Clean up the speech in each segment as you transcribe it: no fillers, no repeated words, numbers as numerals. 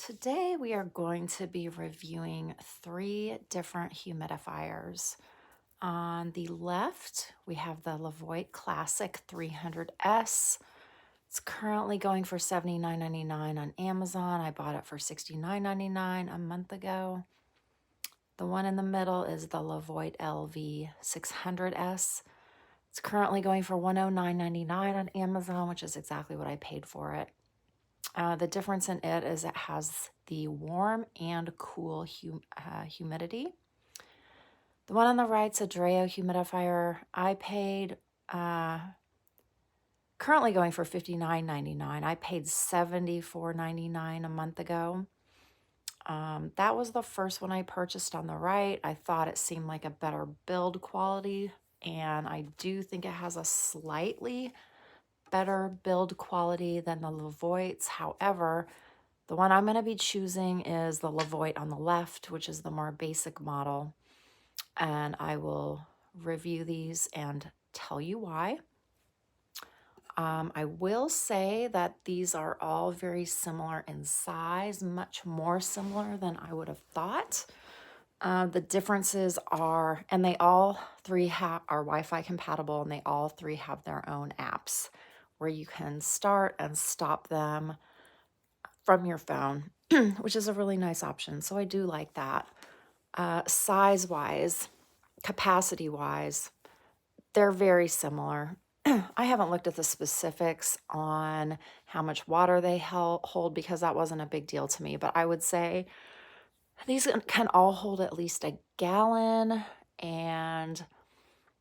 Today we are going to be reviewing 3 different humidifiers. On the left, we have the Levoit Classic 300S. It's currently going for $79.99 on Amazon. I bought it for $69.99 a month ago. The one in the middle is the Levoit LV 600S. It's currently going for $109.99 on Amazon, which is exactly what I paid for it. The difference in it is it has the warm and cool humidity. The one on the right's a Dreo humidifier. I paid, currently going for $59.99. I paid $74.99 a month ago. That was the first one I purchased on the right. I thought it seemed like a better build quality, and I do think it has a slightly better build quality than the Levoits. However, the one I'm going to be choosing is the Levoit on the left, which is the more basic model, and I will review these and tell you why. I will say that these are all very similar in size, much more similar than I would have thought. The differences are, and they all three are Wi-Fi compatible, and they all three have their own apps where you can start and stop them from your phone, which is a really nice option. So I do like that. Size-wise, capacity-wise, they're very similar. I haven't looked at the specifics on how much water they hold because that wasn't a big deal to me, but I would say these can all hold at least a gallon, and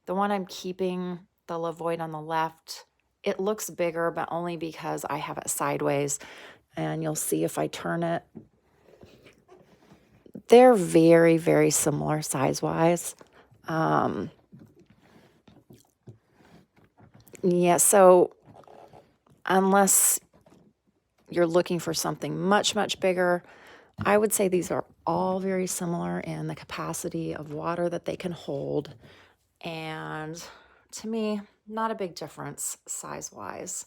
the one I'm keeping, the Levoit on the left, it looks bigger, but only because I have it sideways, and you'll see if I turn it. They're very, very similar size-wise. Yeah, so unless you're looking for something much, much bigger, I would say these are all very similar in the capacity of water that they can hold. And to me, not a big difference size-wise.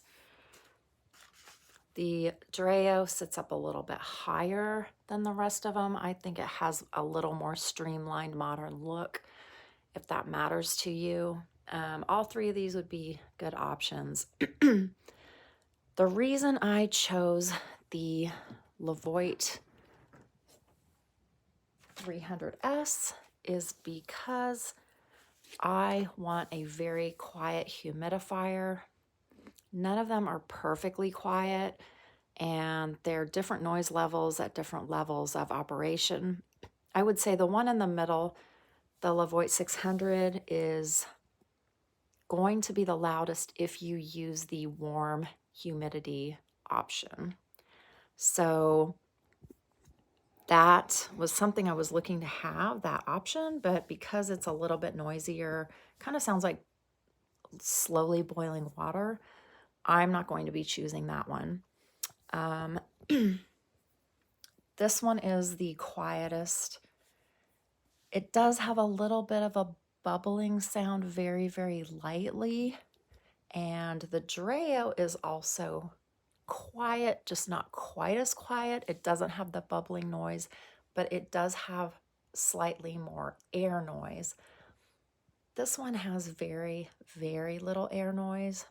The Dreo sits up a little bit higher than the rest of them. I think it has a little more streamlined, modern look, if that matters to you. All 3 of these would be good options. The reason I chose the Levoit 300S is because I want a very quiet humidifier. None of them are perfectly quiet, and they're different noise levels at different levels of operation. I would say the one in the middle, the Levoit 600, is going to be the loudest if you use the warm humidity option. So that was something I was looking to have, that option, but because it's a little bit noisier, kind of sounds like slowly boiling water, I'm not going to be choosing that one. This one is the quietest. It does have a little bit of a bubbling sound very, very lightly. And the Dreo is also quiet, just not quite as quiet. It doesn't have the bubbling noise, but it does have slightly more air noise. This one has very, very little air noise.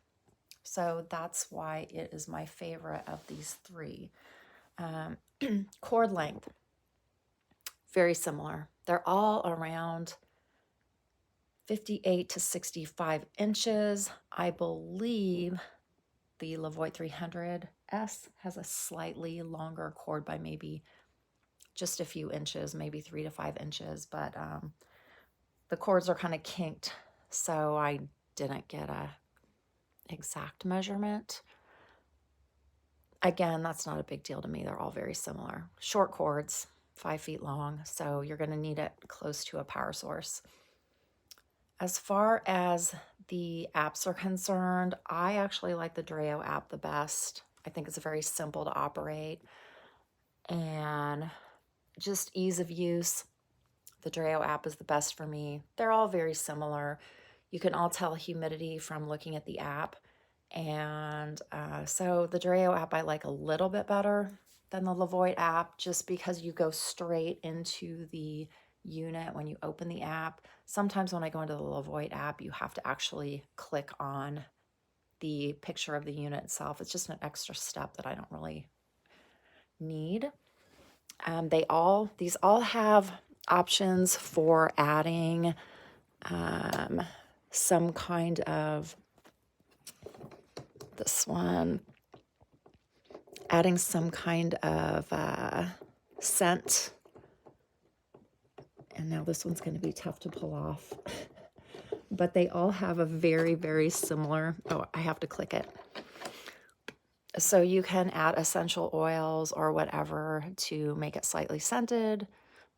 So that's why it is my favorite of these 3. Cord length, very similar. They're all around 58 to 65 inches. I believe the Levoit 300S has a slightly longer cord by maybe just a few inches, maybe 3 to 5 inches, but the cords are kind of kinked, so I didn't get a exact measurement. Again, that's not a big deal to me. They're all very similar. Short cords, 5 feet long, so you're going to need it close to a power source. As far as the apps are concerned, I actually like the Dreo app the best. I think it's very simple to operate and just ease of use. The Dreo app is the best for me. They're all very similar. You can all tell humidity from looking at the app, And so the Dreo app I like a little bit better than the Levoit app, just because you go straight into the unit when you open the app. Sometimes when I go into the Levoit app, you have to actually click on the picture of the unit itself. It's just an extra step that I don't really need. These all have options for adding some kind of, this one, adding some kind of scent. And now this one's going to be tough to pull off. But they all have a very, very similar, oh, I have to click it. So you can add essential oils or whatever to make it slightly scented,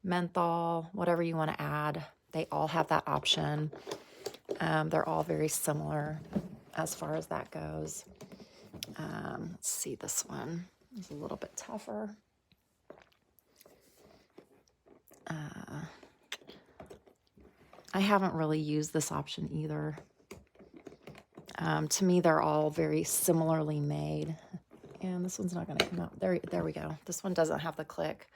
menthol, whatever you want to add. They all have that option. They're all very similar as far as that goes. Let's see, this one is a little bit tougher. I haven't really used this option either. To me, they're all very similarly made. And this one's not going to come out. There we go. This one doesn't have the click.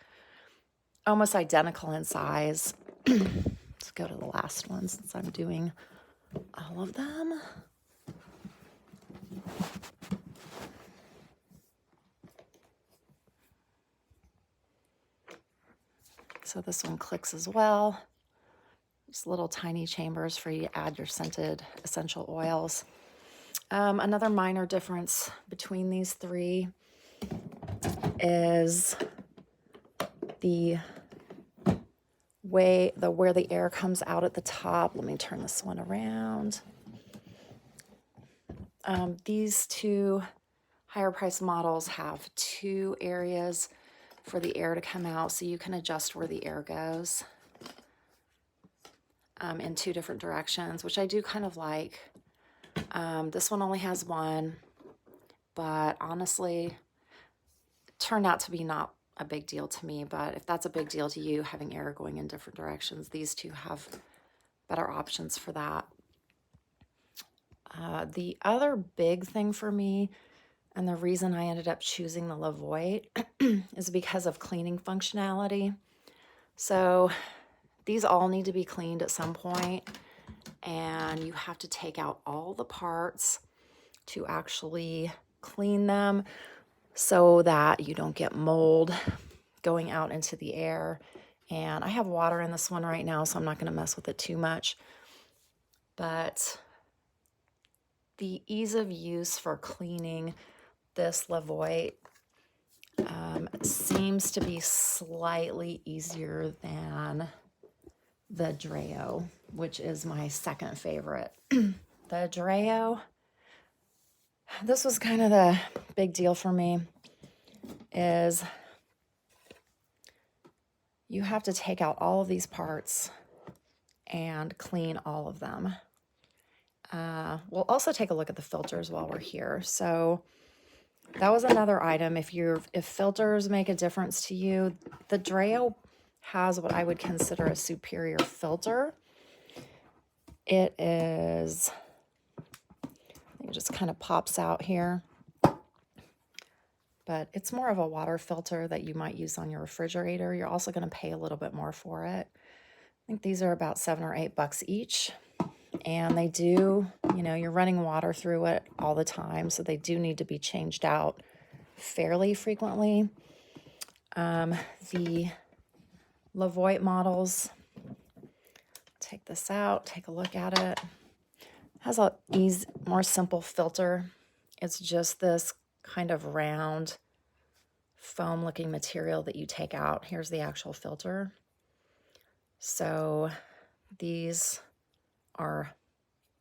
Almost identical in size. Let's go to the last one since I'm doing all of them. So this one clicks as well. Just little tiny chambers for you to add your scented essential oils. Another minor difference between these three is where the air comes out at the top. Let me turn this one around. These two higher price models have two areas for the air to come out, so you can adjust where the air goes in two different directions, which I do kind of like. This one only has one, but honestly, it turned out to be not a big deal to me. But if that's a big deal to you, having air going in different directions, these two have better options for that. The other big thing for me, and the reason I ended up choosing the Levoit, is because of cleaning functionality. So these all need to be cleaned at some point, and you have to take out all the parts to actually clean them so that you don't get mold going out into the air. And I have water in this one right now, so I'm not going to mess with it too much. But the ease of use for cleaning this Levoit seems to be slightly easier than the Dreo, which is my second favorite. The Dreo, this was kind of the big deal for me, is you have to take out all of these parts and clean all of them. We'll also take a look at the filters while we're here. So that was another item. If filters make a difference to you, the Dreo has what I would consider a superior filter. It just kind of pops out here, but it's more of a water filter that you might use on your refrigerator. You're also going to pay a little bit more for it. I think these are about $7 or $8 each. And they do, you're running water through it all the time, so they do need to be changed out fairly frequently. The Levoit models, take this out, take a look at it. It has a more simple filter. It's just this kind of round foam looking material that you take out. Here's the actual filter. So these are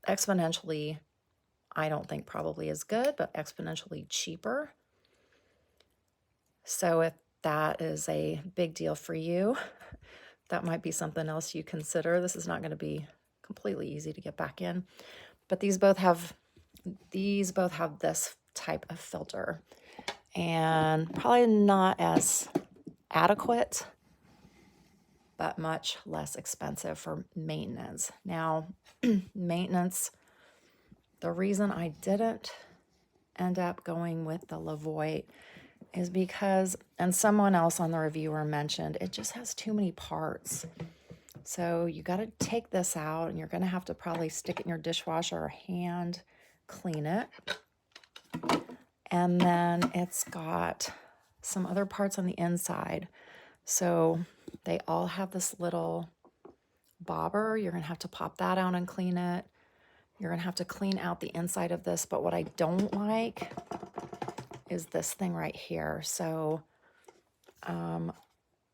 exponentially, I don't think probably as good, but exponentially cheaper. So if that is a big deal for you, that might be something else you consider. This is not going to be completely easy to get back in, but these both have this type of filter, and probably not as adequate, but much less expensive for maintenance. Now, maintenance, the reason I didn't end up going with the Levoit is because, and someone else on the reviewer mentioned, it just has too many parts. So you got to take this out, and you're going to have to probably stick it in your dishwasher or hand clean it. And then it's got some other parts on the inside. So they all have this little bobber. You're going to have to pop that out and clean it. You're going to have to clean out the inside of this. But what I don't like is this thing right here. So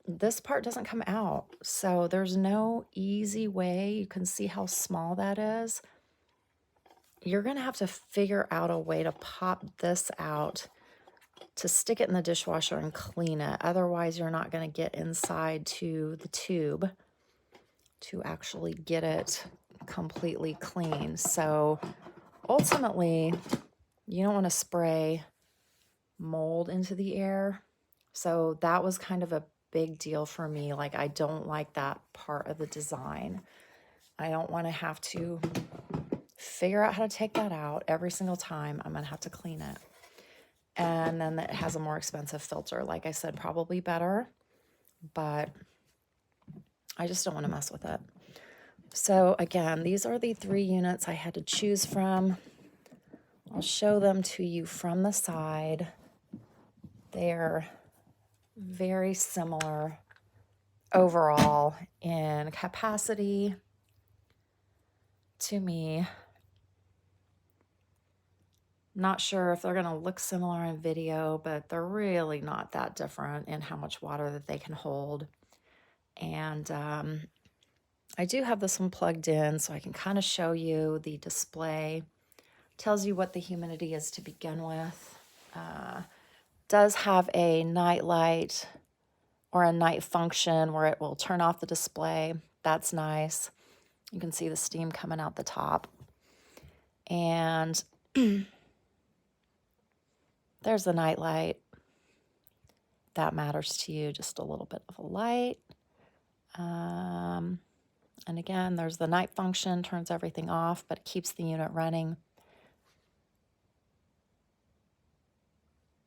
this part doesn't come out. So there's no easy way. You can see how small that is. You're going to have to figure out a way to pop this out to stick it in the dishwasher and clean it. Otherwise, you're not going to get inside to the tube to actually get it completely clean. So ultimately, you don't want to spray mold into the air. So that was kind of a big deal for me. Like, I don't like that part of the design. I don't want to have to figure out how to take that out every single time. I'm going to have to clean it. And then it has a more expensive filter. Like I said, probably better, but I just don't want to mess with it. So again, these are the 3 units I had to choose from. I'll show them to you from the side. They're very similar overall in capacity to me. Not sure if they're going to look similar in video, but they're really not that different in how much water that they can hold. And I do have this one plugged in so I can kind of show you the display. Tells you what the humidity is to begin with. Does have a night light or a night function where it will turn off the display. That's nice. You can see the steam coming out the top. And there's the night light. That matters to you, just a little bit of a light. And again, there's the night function, turns everything off, but it keeps the unit running.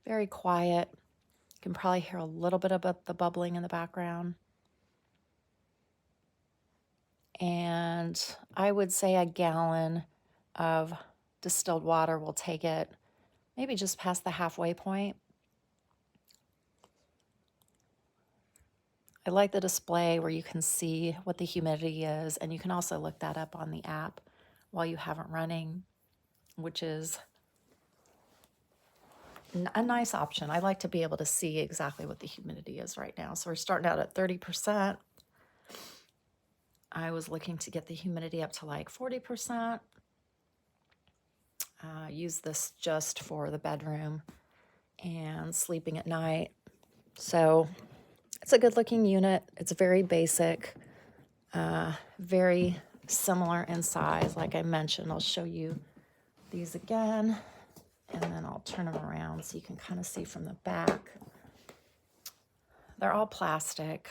Very quiet. You can probably hear a little bit about the bubbling in the background. And I would say a gallon of distilled water will take it maybe just past the halfway point. I like the display where you can see what the humidity is, and you can also look that up on the app while you have it running, which is a nice option. I like to be able to see exactly what the humidity is right now. So we're starting out at 30%. I was looking to get the humidity up to like 40%. Use this just for the bedroom and sleeping at night. So it's a good looking unit. It's very basic, very similar in size. Like I mentioned, I'll show you these again, and then I'll turn them around so you can kind of see from the back. They're all plastic.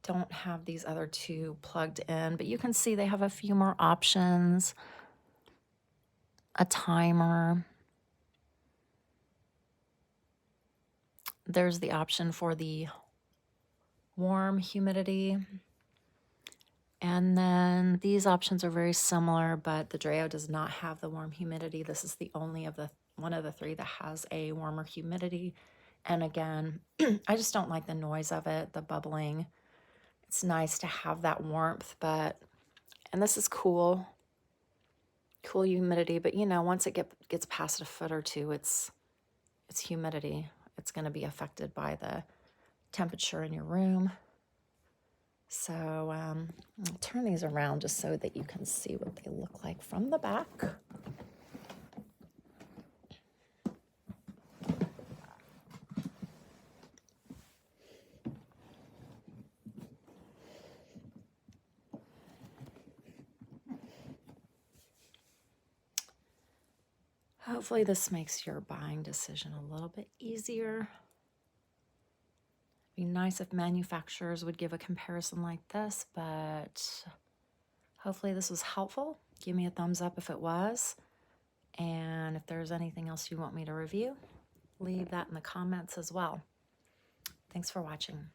Don't have these other 2 plugged in, but you can see they have a few more options. A timer. There's the option for the warm humidity. And then these options are very similar, but the Dreo does not have the warm humidity. This is the only of the one of the 3 that has a warmer humidity. And again, I just don't like the noise of it, the bubbling. It's nice to have that warmth, but, and this is cool humidity, but you know, once it gets past a foot or 2, it's humidity. It's going to be affected by the temperature in your room. So I'll turn these around just so that you can see what they look like from the back. Hopefully this makes your buying decision a little bit easier. It'd be nice if manufacturers would give a comparison like this, but Hopefully this was helpful. Give me a thumbs up if it was. And if there's anything else you want me to review, leave that in the comments as well. Thanks for watching.